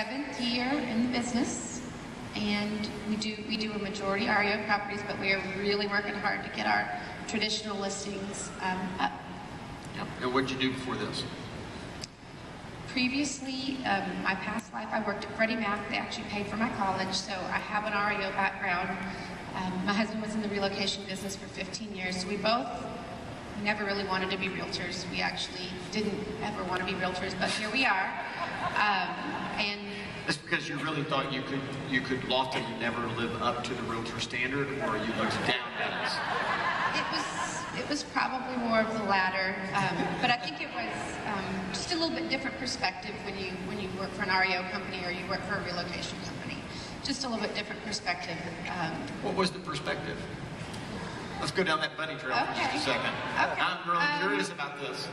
7th year in the business, and we do a majority REO properties, but we are really working hard to get our traditional listings up. Yep. And what did you do before this? Previously, my past life, I worked at Freddie Mac. They actually paid for my college, so I have an REO background. My husband was in the relocation business for 15 years, so we both never really wanted to be realtors. We actually didn't ever want to be realtors, but here we are. And that's because you really thought you could loftily never live up to the realtor standard, or you looked down at us? It was probably more of the latter, but I think it was just a little bit different perspective when you work for an REO company or you work for a relocation company. Just a little bit different perspective. What was the perspective? Let's go down that bunny trail for just a second. Okay. I'm really curious about this.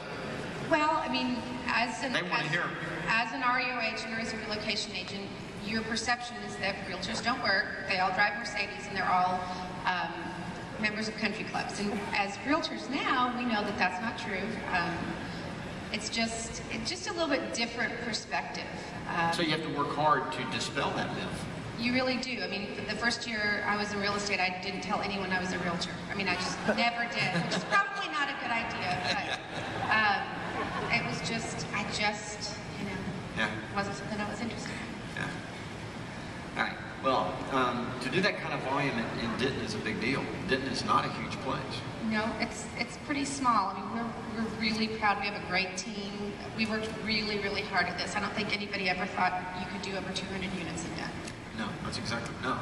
Well, I mean, as an REO agent or as a relocation agent, your perception is that realtors don't work. They all drive Mercedes and they're all members of country clubs. And as realtors now, we know that that's not true. It's just a little bit different perspective. So you have to work hard to dispel that myth. You really do. I mean, the first year I was in real estate, I didn't tell anyone I was a realtor. I mean, I just never did, which is probably not a good idea, but it was just, wasn't something I was interested in. Yeah. All right. Well, to do that kind of volume in Denton is a big deal. Denton is not a huge place. No, it's pretty small. I mean, we're really proud. We have a great team. We worked really, really hard at this. I don't think anybody ever thought you could do over 200 units in Denton. No, that's exactly, no.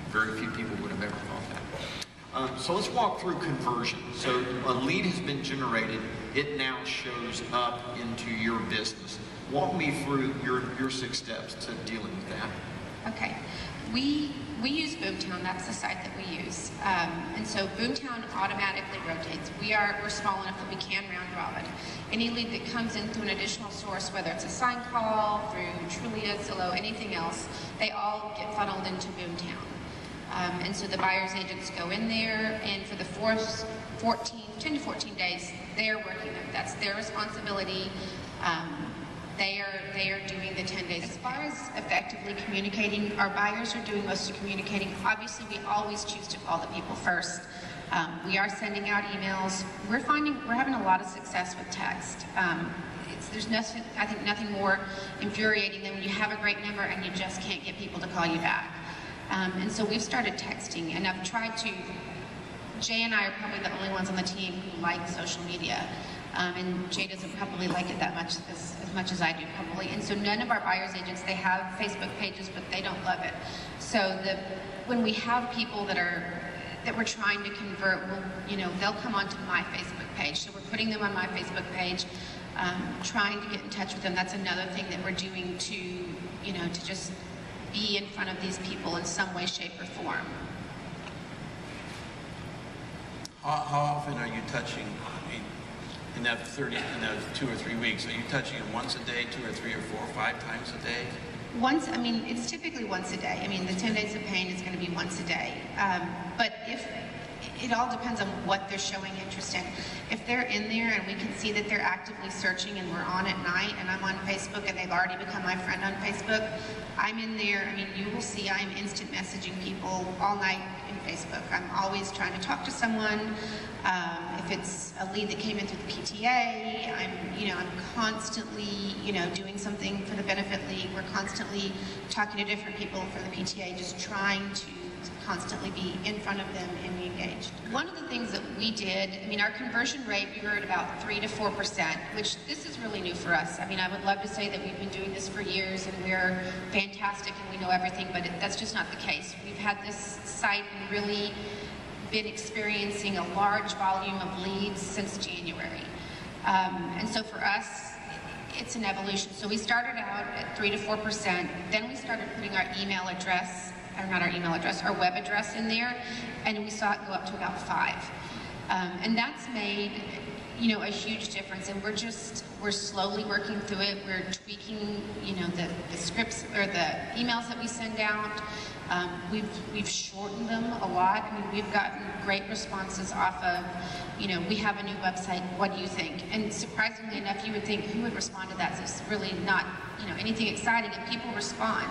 Very few people would have ever thought that. So let's walk through conversion. So a lead has been generated. It now shows up into your business. Walk me through your 6 steps to dealing with that. Okay. We use Boomtown. That's the site that we use. And so Boomtown automatically rotates. We're small enough that we can round robin. Any lead that comes in through an additional source, whether it's a sign call, through Trulia, Zillow, anything else, they all get funneled into Boomtown. And so the buyer's agents go in there, and for the 10 to 14 days, they're working them. That's their responsibility. They are doing the 10 days. As far as effectively communicating, our buyers are doing most of communicating. Obviously, we always choose to call the people first. We are sending out emails. We're having a lot of success with text. There's nothing, I think, nothing more infuriating than when you have a great number and you just can't get people to call you back. And so we've started texting, and I've tried to. Jay and I are probably the only ones on the team who like social media. And Jay doesn't probably like it that much, as much as I do probably. And so none of our buyer's agents, they have Facebook pages, but they don't love it. So when we have people that we're trying to convert, they'll come onto my Facebook page. So we're putting them on my Facebook page, trying to get in touch with them. That's another thing that we're doing to just be in front of these people in some way, shape, or form. How often are you touching? In that 2 or 3 weeks, are you touching it once a day, 2 or 3 or 4 or 5 times a day? It's typically once a day. I mean, the 10 days of pain is going to be once a day. But if it all depends on what they're showing interest in. If they're in there and we can see that they're actively searching and we're on at night and I'm on Facebook and they've already become my friend on Facebook, I'm in there. I mean, you will see I'm instant messaging people all night in Facebook. I'm always trying to talk to someone. If it's a lead that came in through the PTA, I'm constantly, doing something for the benefit league. We're constantly talking to different people for the PTA, just trying to constantly be in front of them and be engaged. One of the things that we did, our conversion rate, we were at about 3 to 4%, which this is really new for us. I would love to say that we've been doing this for years and we're fantastic and we know everything, but that's just not the case. We've had this site and really been experiencing a large volume of leads since January. And so for us, it's an evolution. So we started out at 3 to 4%, then we started putting our email address, or not our email address, our web address in there, and we saw it go up to about 5. And that's made, a huge difference, and we're slowly working through it. We're tweaking, the scripts or the emails that we send out. We've shortened them a lot. I mean, we've gotten great responses off of, we have a new website, what do you think? And surprisingly enough, you would think, who would respond to that? It's really not, anything exciting, and people respond.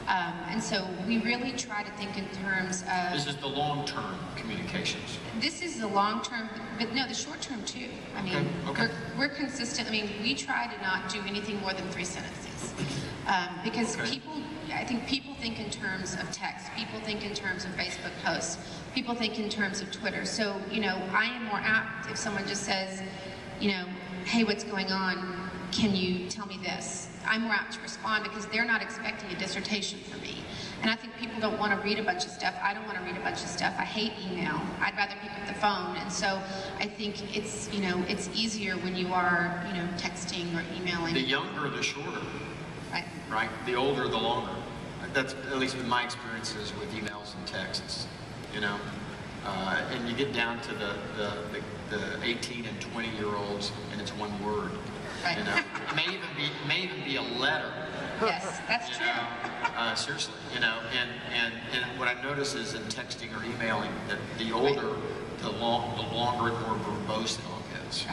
And so we really try to think in terms of... This is the long-term communications. This is the long-term, but no, the short-term too. I mean, okay. We're consistent. I mean, we try to not do anything more than 3 sentences. Because I think people think in terms of text. People think in terms of Facebook posts. People think in terms of Twitter. So, I am more apt if someone just says, hey, what's going on? Can you tell me this? I'm more apt to respond because they're not expecting a dissertation from me. And I think people don't want to read a bunch of stuff. I don't want to read a bunch of stuff. I hate email. I'd rather pick up the phone. And so I think it's, it's easier when you are, texting or emailing. The younger, the shorter. Right. Right? The older, the longer. That's at least been my experiences with emails and texts, and you get down to the 18 and 20-year-olds, and it's one word. Right. It may even be a letter. Yes, that's true. Seriously, and what I notice is in texting or emailing that the older, the longer and more verbose it all gets. Right.